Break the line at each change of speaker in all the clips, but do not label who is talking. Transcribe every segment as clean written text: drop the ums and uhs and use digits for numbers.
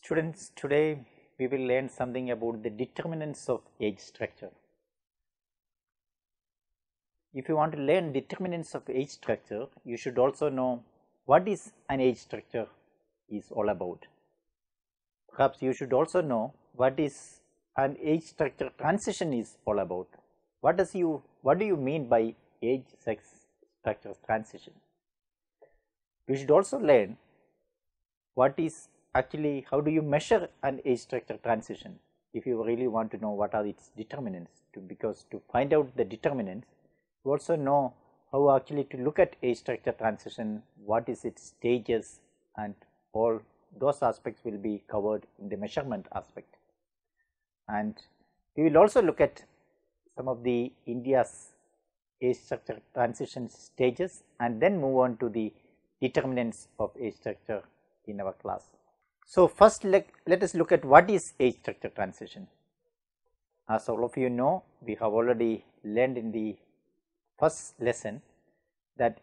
Students, today we will learn something about the determinants of age structure. If you want to learn determinants of age structure, you should also know what is an age structure is all about. Perhaps you should also know what is an age structure transition is all about. What do you mean by age sex structure transition? You should also learn what is actually, how do you measure an age structure transition if you really want to know what are its determinants, because to find out the determinants you also know how actually to look at age structure transition, what is its stages, and all those aspects will be covered in the measurement aspect. And we will also look at some of the India's age structure transition stages and then move on to the determinants of age structure in our class. So, first let us look at what is age structure transition. As all of you know, we have already learned in the first lesson that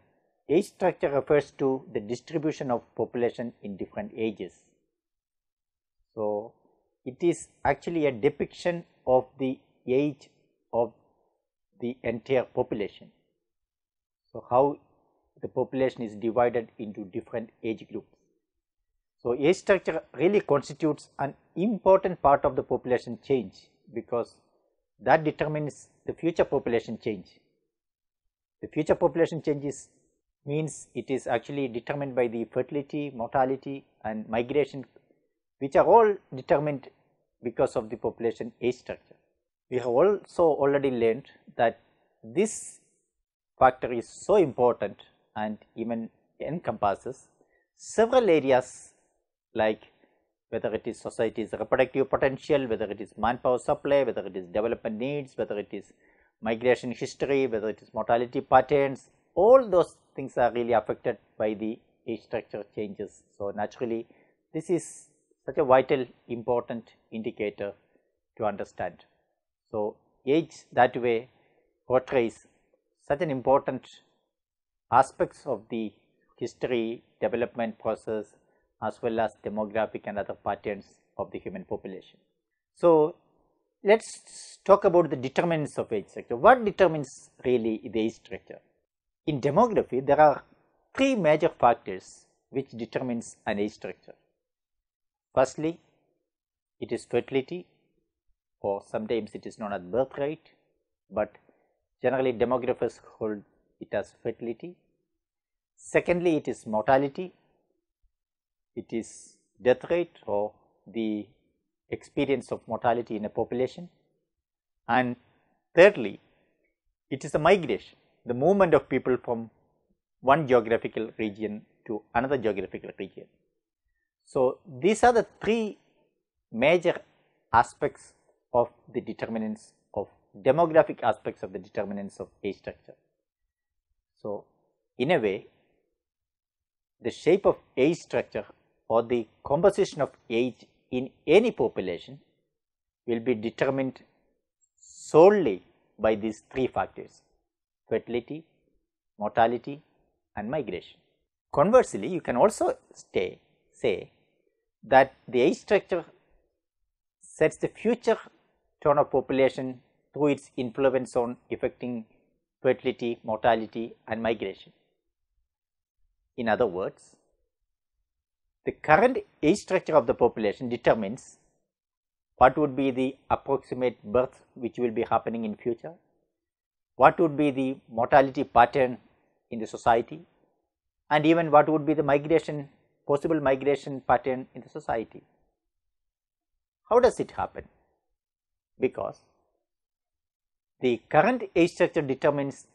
age structure refers to the distribution of population in different ages. So, it is actually a depiction of the age of the entire population. So, how the population is divided into different age groups. So, age structure really constitutes an important part of the population change, because that determines the future population change. The future population changes means it is actually determined by the fertility, mortality and migration, which are all determined because of the population age structure. We have also already learned that this factor is so important and even encompasses several areas, like whether it is society's reproductive potential, whether it is manpower supply, whether it is development needs, whether it is migration history, whether it is mortality patterns, all those things are really affected by the age structure changes. So, naturally this is such a vital important indicator to understand. So, age that way portrays such an important aspects of the history, development process, as well as demographic and other patterns of the human population. So, let us talk about the determinants of age structure. What determines really the age structure? In demography, there are three major factors which determines an age structure. Firstly, it is fertility, or sometimes it is known as birth rate, but generally demographers hold it as fertility. Secondly, it is mortality. It is death rate or the experience of mortality in a population. And thirdly, it is a migration, the movement of people from one geographical region to another geographical region. So, these are the three major aspects of the determinants of demographic aspects of the determinants of age structure. So, in a way, the shape of age structure or the composition of age in any population will be determined solely by these three factors: fertility, mortality and migration. Conversely, you can also say that the age structure sets the future tone of population through its influence on affecting fertility, mortality and migration. In other words, the current age structure of the population determines what would be the approximate birth which will be happening in future, what would be the mortality pattern in the society, and even what would be the migration, possible migration pattern in the society. How does it happen? Because the current age structure determines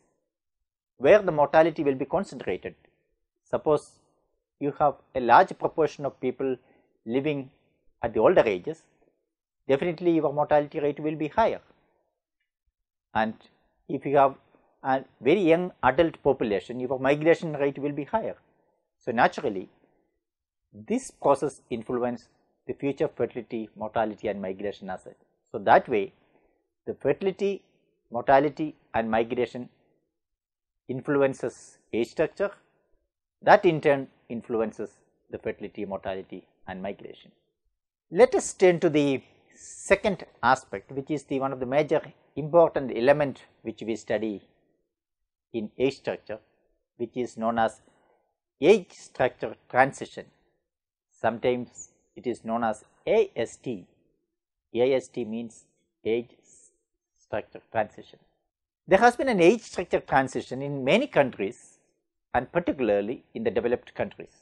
where the mortality will be concentrated. Suppose you have a large proportion of people living at the older ages, definitely your mortality rate will be higher. And if you have a very young adult population, your migration rate will be higher. So, naturally this process influences the future fertility, mortality and migration as such. So, that way the fertility, mortality and migration influences age structure, that in turn influences the fertility, mortality and migration. Let us turn to the second aspect, which is the one of the major important element which we study in age structure, which is known as age structure transition. Sometimes it is known as AST. AST means age structure transition. There has been an age structure transition in many countries and particularly in the developed countries.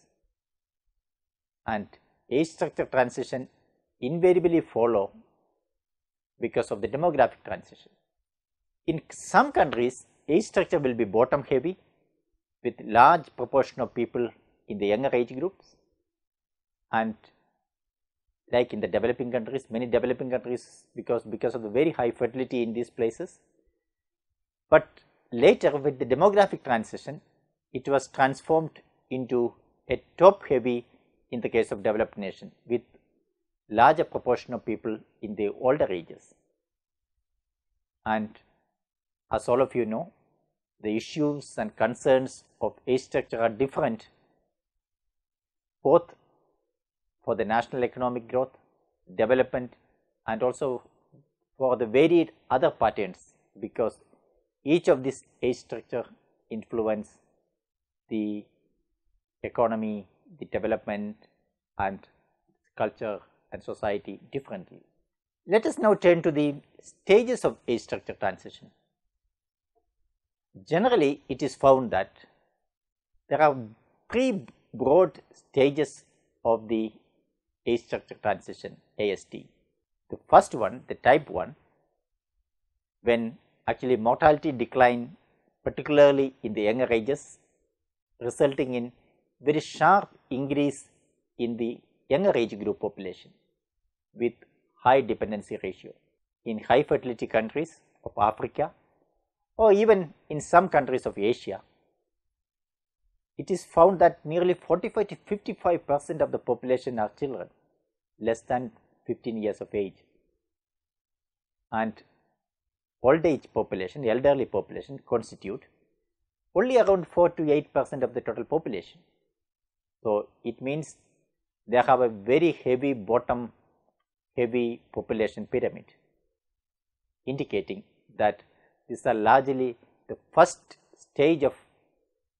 And age structure transition invariably follow because of the demographic transition. In some countries, age structure will be bottom heavy with large proportion of people in the younger age groups, and like in the developing countries, many developing countries because of the very high fertility in these places. But later with the demographic transition, it was transformed into a top heavy in the case of developed nation with larger proportion of people in the older ages. And as all of you know, the issues and concerns of age structure are different both for the national economic growth, development, and also for the varied other patterns, because each of these age structure influence the economy, the development, and culture and society differently. Let us now turn to the stages of age structure transition. Generally, it is found that there are three broad stages of the age structure transition, AST. The first one, the type 1, when actually mortality decline, particularly in the younger ages, resulting in very sharp increase in the younger age group population with high dependency ratio. In high fertility countries of Africa or even in some countries of Asia, it is found that nearly 45 to 55% of the population are children less than 15 years of age, and old age population, elderly population constitute only around 4 to 8% of the total population. So, it means they have a very heavy bottom heavy population pyramid, indicating that these are largely the first stage of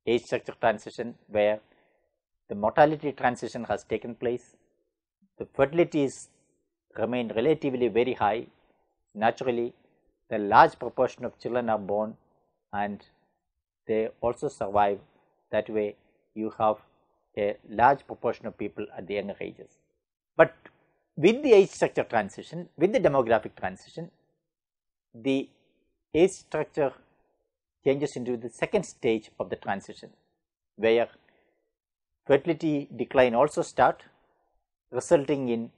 age structure transition where the mortality transition has taken place, the fertilities remain relatively very high, naturally the large proportion of children are born and they also survive. That way you have a large proportion of people at the younger ages. But with the age structure transition, with the demographic transition, the age structure changes into the second stage of the transition, where fertility decline also start, resulting in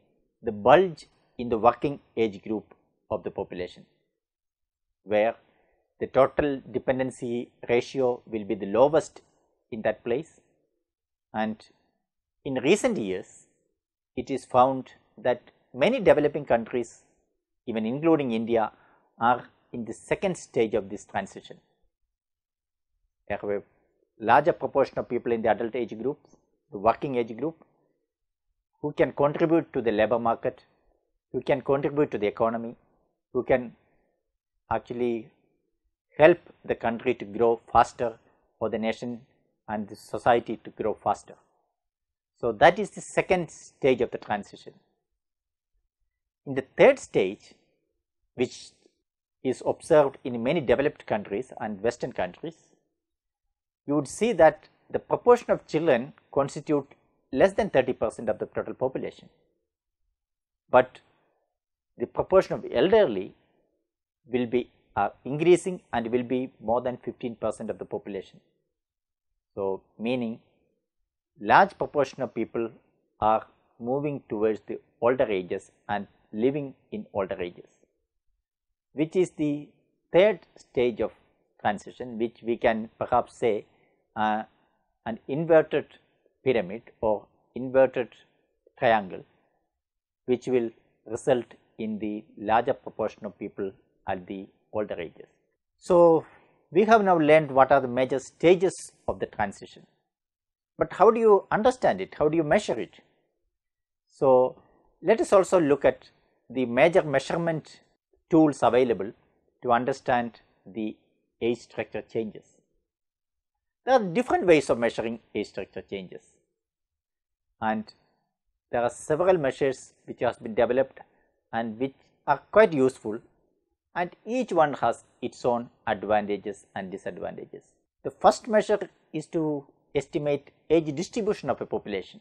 the bulge in the working age group of the population, where the total dependency ratio will be the lowest in that place. And in recent years, it is found that many developing countries, even including India, are in the second stage of this transition. They have a larger proportion of people in the adult age groups, the working age group, who can contribute to the labor market, who can contribute to the economy, who can actually help the country to grow faster, or the nation and the society to grow faster. So, that is the second stage of the transition. In the third stage, which is observed in many developed countries and Western countries, you would see that the proportion of children constitute less than 30% of the total population, but the proportion of elderly will be increasing and will be more than 15% of the population. So, meaning large proportion of people are moving towards the older ages and living in older ages, which is the third stage of transition, which we can perhaps say an inverted pyramid or inverted triangle, which will result in the larger proportion of people at the older ages. So, we have now learned what are the major stages of the transition, but how do you understand it? How do you measure it? So, Let us also look at the major measurement tools available to understand the age structure changes. There are different ways of measuring age structure changes, and there are several measures which has been developed and which are quite useful, and each one has its own advantages and disadvantages. The first measure is to estimate age distribution of a population.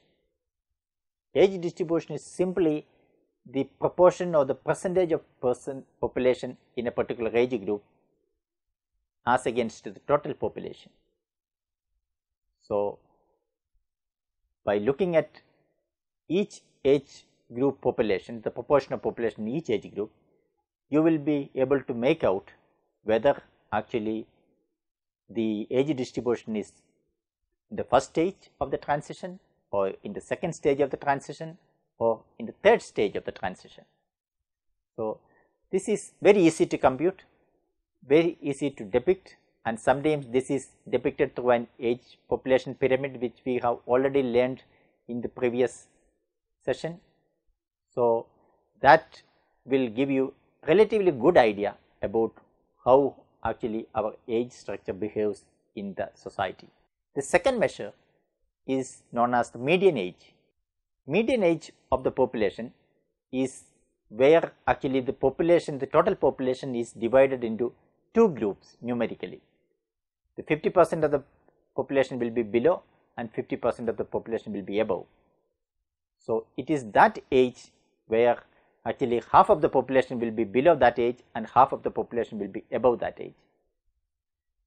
Age distribution is simply the proportion or the percentage of population in a particular age group as against the total population. So, by looking at each age group population, the proportion of population in each age group, you will be able to make out whether actually the age distribution is in the first stage of the transition, or in the second stage of the transition, or in the third stage of the transition. So, this is very easy to compute, very easy to depict, and sometimes this is depicted through an age population pyramid, which we have already learned in the previous session. So, that will give you relatively good idea about how actually our age structure behaves in the society. The second measure is known as the median age. Median age of the population is where actually the population, the total population is divided into two groups numerically. The 50% of the population will be below and 50% of the population will be above. So, it is that age where actually half of the population will be below that age and half of the population will be above that age.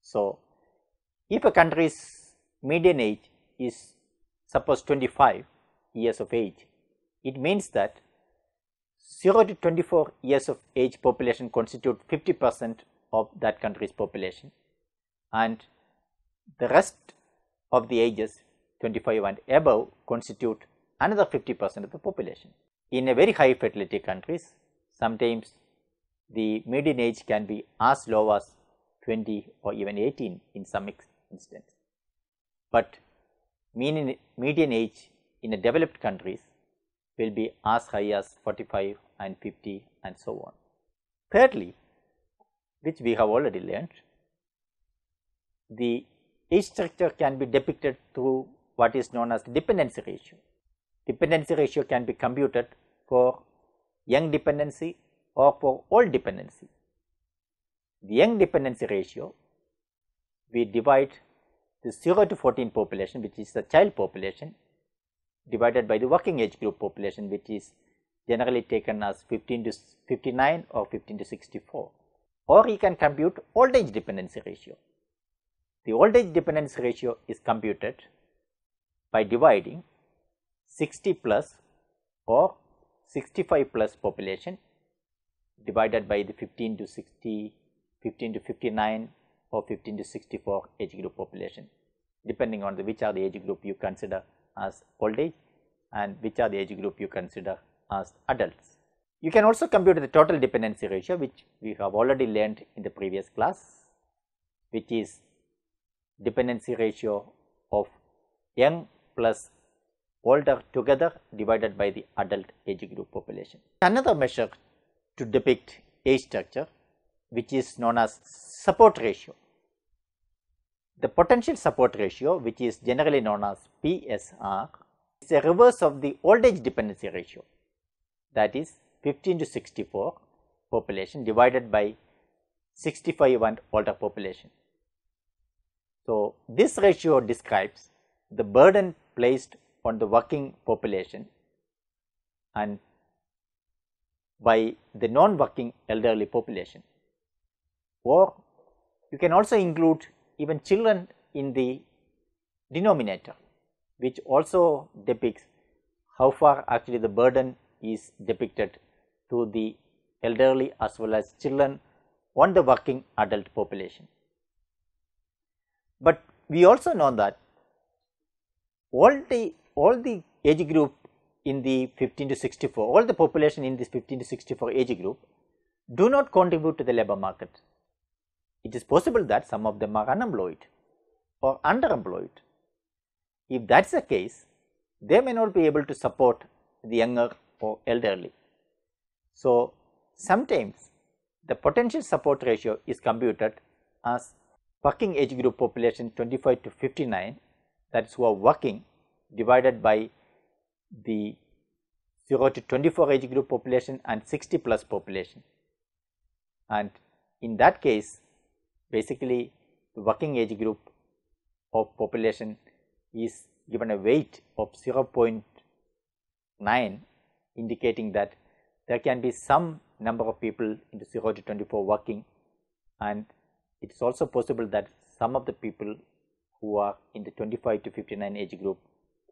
So, if a country's median age is suppose 25 years of age, it means that 0 to 24 years of age population constitute 50% of that country's population, and the rest of the ages 25 and above constitute another 50% of the population. In a very high fertility countries, sometimes the median age can be as low as 20 or even 18 in some instance, but median age in a developed countries will be as high as 45 and 50 and so on. Thirdly, which we have already learned, the age structure can be depicted through what is known as dependency ratio. Dependency ratio can be computed for young dependency or for old dependency. The young dependency ratio, we divide the 0 to 14 population, which is the child population, divided by the working age group population, which is generally taken as 15 to 59 or 15 to 64, or you can compute old age dependency ratio. The old age dependency ratio is computed by dividing 60 plus or 65 plus population divided by the 15 to 60, 15 to 59 or 15 to 64 age group population, depending on which are the age group you consider as old age and which are the age group you consider as adults. You can also compute the total dependency ratio, which we have already learned in the previous class, which is dependency ratio of young plus older together divided by the adult age group population. Another measure to depict age structure, which is known as support ratio. The potential support ratio, which is generally known as PSR, is a reverse of the old age dependency ratio, that is 15 to 64 population divided by 65 and older population. So, this ratio describes the burden placed on the working population and by the non-working elderly population, or you can also include even children in the denominator, which also depicts how far actually the burden is depicted to the elderly as well as children on the working adult population. But we also know that all the age group in the 15 to 64, all the population in this 15 to 64 age group do not contribute to the labor market. It is possible that some of them are unemployed or underemployed. If that is the case, they may not be able to support the younger or elderly. So, sometimes the potential support ratio is computed as working age group population 25 to 59, that is who are working, divided by the 0 to 24 age group population and 60 plus population. And in that case, basically the working age group of population is given a weight of 0.9, indicating that there can be some number of people in the 0 to 24 working, and it is also possible that some of the people who are in the 25 to 59 age group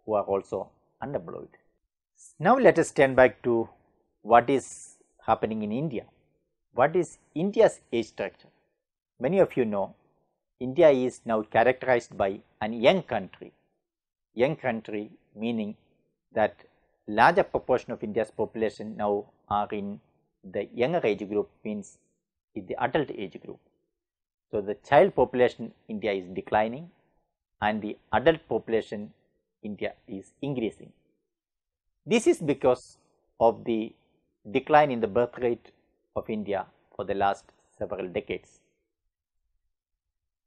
who are also unemployed. Now, let us turn back to what is happening in India. What is India's age structure? Many of you know India is now characterized by an young country. Young country meaning that larger proportion of India's population now are in the younger age group, means in the adult age group. So, the child population India is declining and the adult population India is increasing. This is because of the decline in the birth rate of India for the last several decades.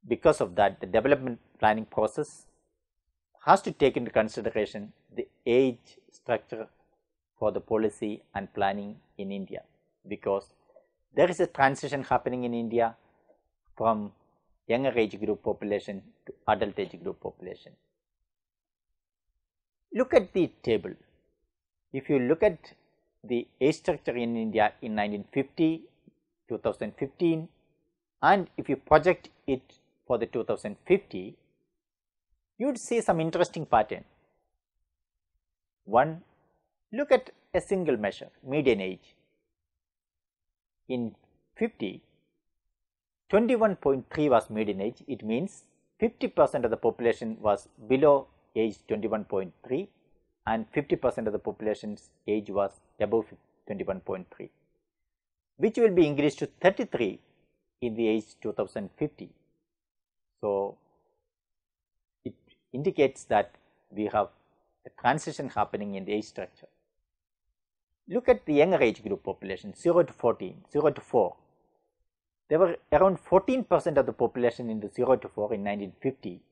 Because of that, the development planning process has to take into consideration the age structure for the policy and planning in India, because there is a transition happening in India from younger age group population to adult age group population. Look at the table. If you look at the age structure in India in 1950, 2015, and if you project it for the 2050, you would see some interesting pattern. One, look at a single measure, median age. In 50, 21.3 was median age. It means 50% of the population was below age 21.3 and 50% of the population's age was above 21.3, which will be increased to 33 in the age 2050. So, it indicates that we have a transition happening in the age structure. Look at the younger age group population 0 to 14, 0 to 4. There were around 14% of the population in the 0 to 4 in 1950,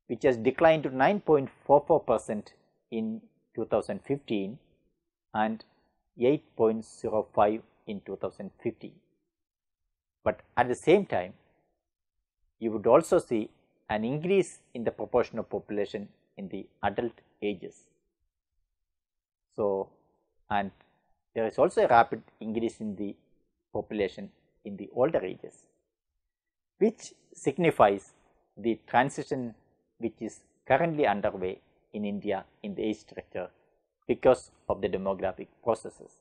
which has declined to 9.44% in 2015 and 8.05 in 2050. But at the same time, you would also see an increase in the proportion of population in the adult ages. So, and there is also a rapid increase in the population in the older ages, which signifies the transition which is currently underway in India in the age structure because of the demographic processes.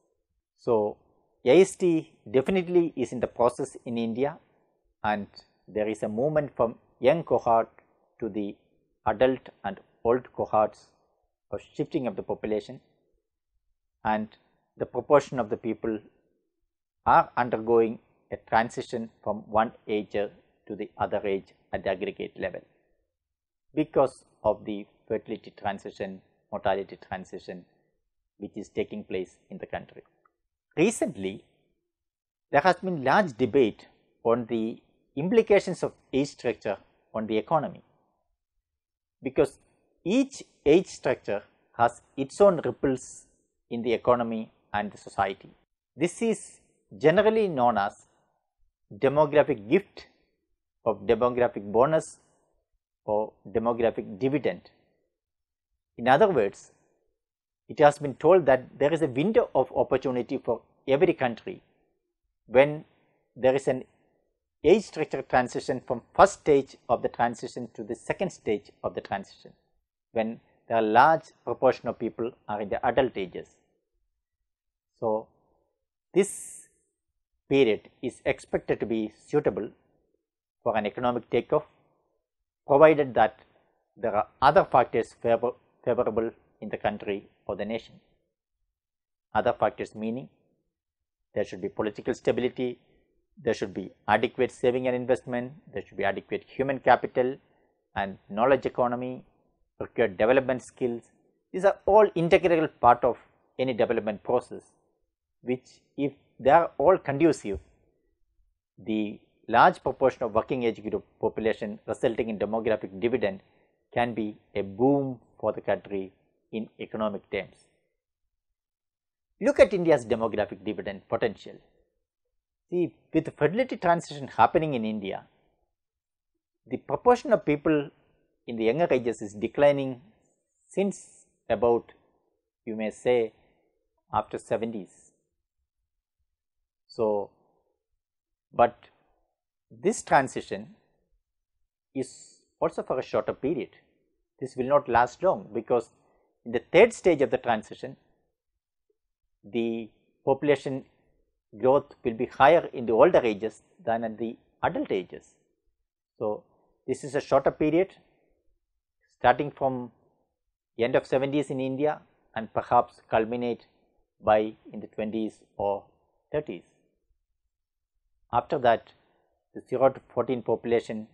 So, AST definitely is in the process in India, and there is a movement from young cohort to the adult and old cohorts of shifting of the population, and the proportion of the people are undergoing a transition from one age to the other age at the aggregate level because of the fertility transition, mortality transition which is taking place in the country. Recently, there has been large debate on the implications of age structure on the economy, because each age structure has its own ripples in the economy and the society. This is generally known as demographic gift of demographic bonus or demographic dividend. In other words, it has been told that there is a window of opportunity for every country when there is an age structure transition from first stage of the transition to the second stage of the transition, when there are large proportion of people are in the adult ages. So, this period is expected to be suitable for an economic takeoff, provided that there are other factors favorable in the country or the nation. Other factors meaning there should be political stability, there should be adequate saving and investment, there should be adequate human capital and knowledge economy, procured development skills. These are all integral part of any development process, which if they are all conducive, the large proportion of working age group population resulting in demographic dividend can be a boom for the country in economic terms. Look at India's demographic dividend potential. See, with the fertility transition happening in India, the proportion of people in the younger ages is declining since about, you may say, after 70s. So, but this transition is also for a shorter period. This will not last long, because in the third stage of the transition, the population growth will be higher in the older ages than at the adult ages. So, this is a shorter period starting from end of 70s in India and perhaps culminate by in the 20s or 30s. After that, the 0 to 14 population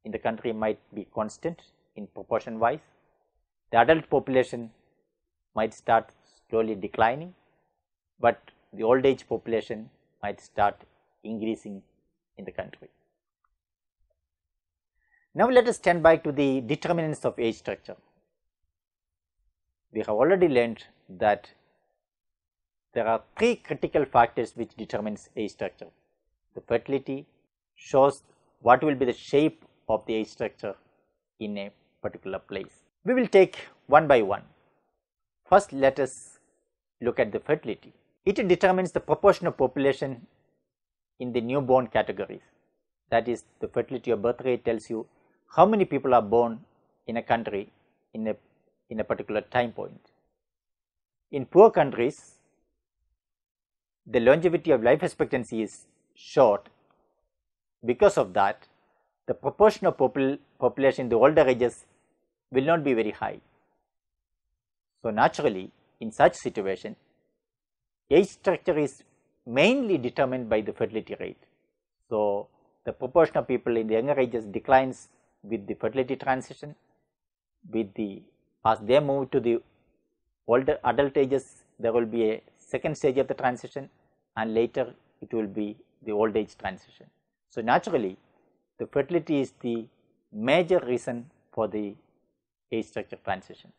in the country might be constant in proportion wise. The adult population might start slowly declining, but the old age population might start increasing in the country. Now, let us turn back to the determinants of age structure. We have already learned that there are three critical factors which determines age structure. The fertility shows what will be the shape of the age structure in a particular place. We will take one by one. First, let us look at the fertility. It determines the proportion of population in the newborn categories. That is, the fertility of birth rate tells you how many people are born in a country in a particular time point. In poor countries, the longevity of life expectancy is short. Because of that, the proportion of population in the older ages will not be very high. So, naturally, in such situation, age structure is mainly determined by the fertility rate. So, the proportion of people in the younger ages declines with the fertility transition. As they move to the older adult ages, there will be a second stage of the transition, and later it will be the old age transition. So, naturally, the fertility is the major reason for the age structure transition.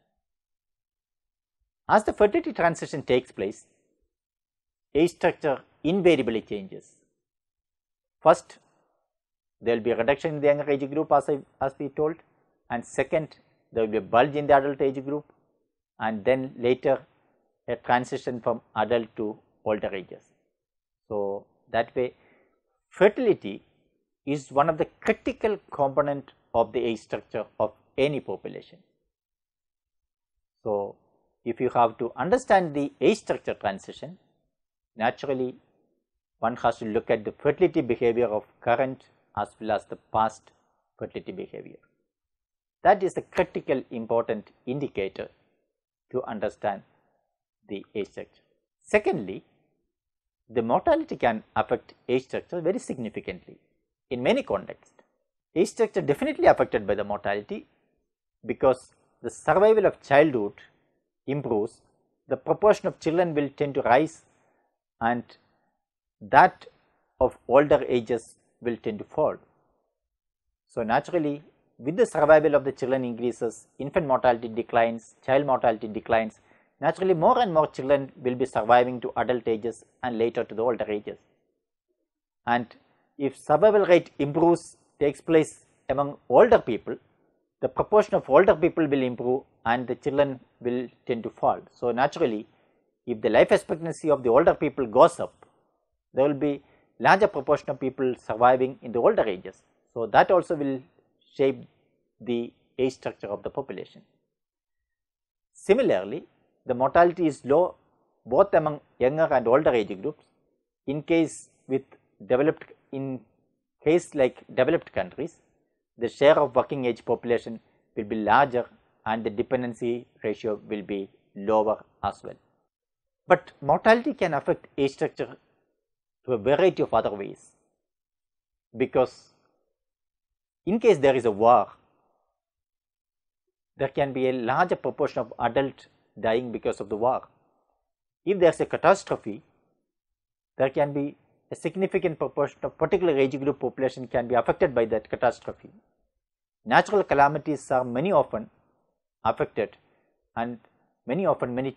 As the fertility transition takes place, age structure invariably changes. First, there will be a reduction in the younger age group, as we told, and second, there will be a bulge in the adult age group, and then later a transition from adult to older ages. So, that way fertility is one of the critical component of the age structure of any population. So, if you have to understand the age structure transition, naturally one has to look at the fertility behavior of current as well as the past fertility behavior. That is a critical important indicator to understand the age structure. Secondly, the mortality can affect age structure very significantly in many contexts. Age structure definitely affected by the mortality, because the survival of childhood improves, the proportion of children will tend to rise, and that of older ages will tend to fall. So, naturally, with the survival of the children increases, infant mortality declines, child mortality declines. Naturally, more and more children will be surviving to adult ages and later to the older ages. And if survival rate improves, takes place among older people, the proportion of older people will improve and the children will tend to fall. So, naturally, if the life expectancy of the older people goes up, there will be larger proportion of people surviving in the older ages. So, that also will shape the age structure of the population. Similarly, the mortality is low both among younger and older age groups. In case like developed countries, the share of working age population will be larger and the dependency ratio will be lower as well. But mortality can affect age structure to a variety of other ways, because in case there is a war, there can be a larger proportion of adult dying because of the war. if there is a catastrophe, there can be a significant proportion of particular age group population can be affected by that catastrophe. Natural calamities are many often affected, and many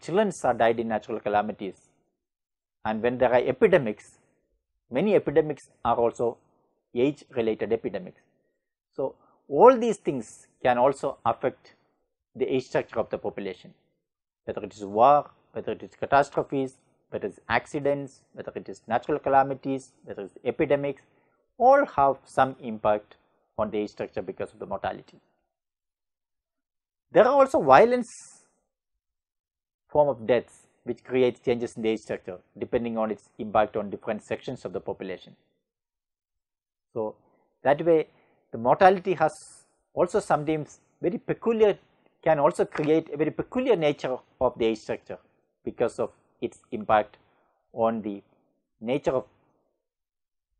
children are died in natural calamities. And when there are epidemics, many epidemics are also age related epidemics. So, all these things can also affect the age structure of the population, whether it is war, whether it is catastrophes, whether it is accidents, whether it is natural calamities, whether it is epidemics, all have some impact on the age structure because of the mortality. There are also violence form of deaths which creates changes in the age structure depending on its impact on different sections of the population. So, that way the mortality has also sometimes very peculiar, can also create a very peculiar nature of the age structure because of its impact on the nature of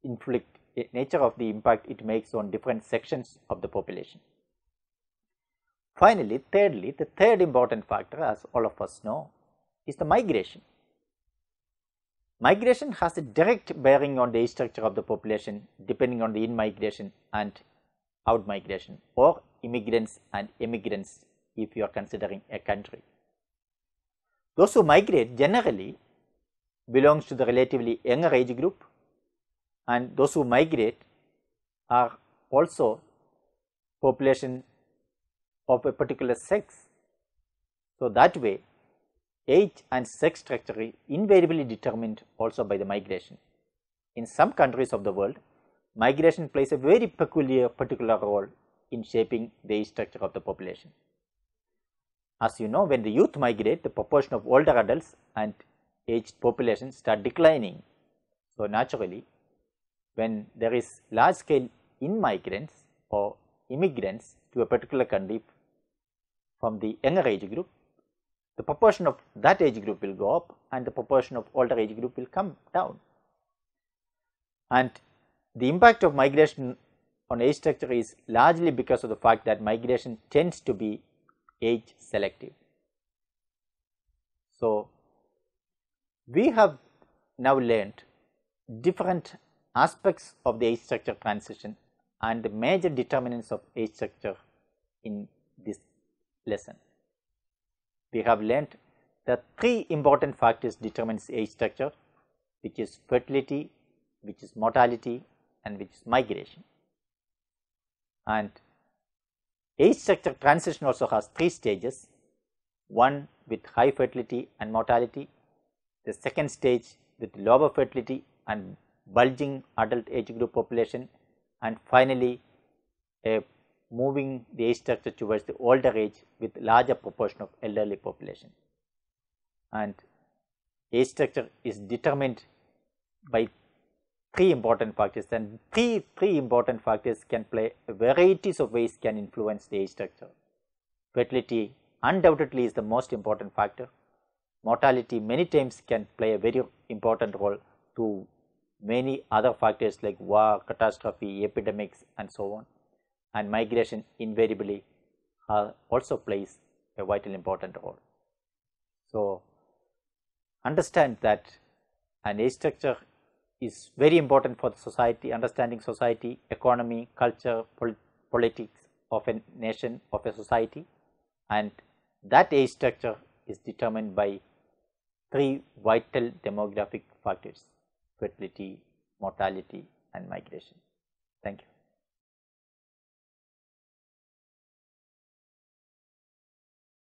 the impact it makes on different sections of the population. Finally, thirdly, the third important factor, as all of us know, is the migration. Migration has a direct bearing on the age structure of the population depending on the in-migration and out-migration, or immigrants and emigrants if you are considering a country. Those who migrate generally belongs to the relatively younger age group, and those who migrate are also population of a particular sex. So, that way age and sex structure is invariably determined also by the migration. In some countries of the world, migration plays a very particular role in shaping the age structure of the population. As you know, when the youth migrate, the proportion of older adults and aged population start declining. So, naturally, when there is large scale immigrants or immigrants to a particular country from the younger age group, the proportion of that age group will go up and the proportion of older age group will come down. And the impact of migration on age structure is largely because of the fact that migration tends to be age selective. So, we have now learned different aspects of the age structure transition and the major determinants of age structure in this lesson. We have learned that three important factors determines age structure, which is fertility, which is mortality, and which is migration. And age structure transition also has three stages, one with high fertility and mortality, the second stage with lower fertility and bulging adult age group population, and finally moving the age structure towards the older age with larger proportion of elderly population. And age structure is determined by three important factors, and three important factors can play varieties of ways can influence the age structure. Fertility undoubtedly is the most important factor. Mortality many times can play a very important role to many other factors like war, catastrophe, epidemics, and so on. And migration invariably also plays a vital important role. So, understand that an age structure is very important for the society, understanding society, economy, culture, politics of a nation, of a society, and that age structure is determined by three vital demographic factors: fertility, mortality, and migration. Thank you.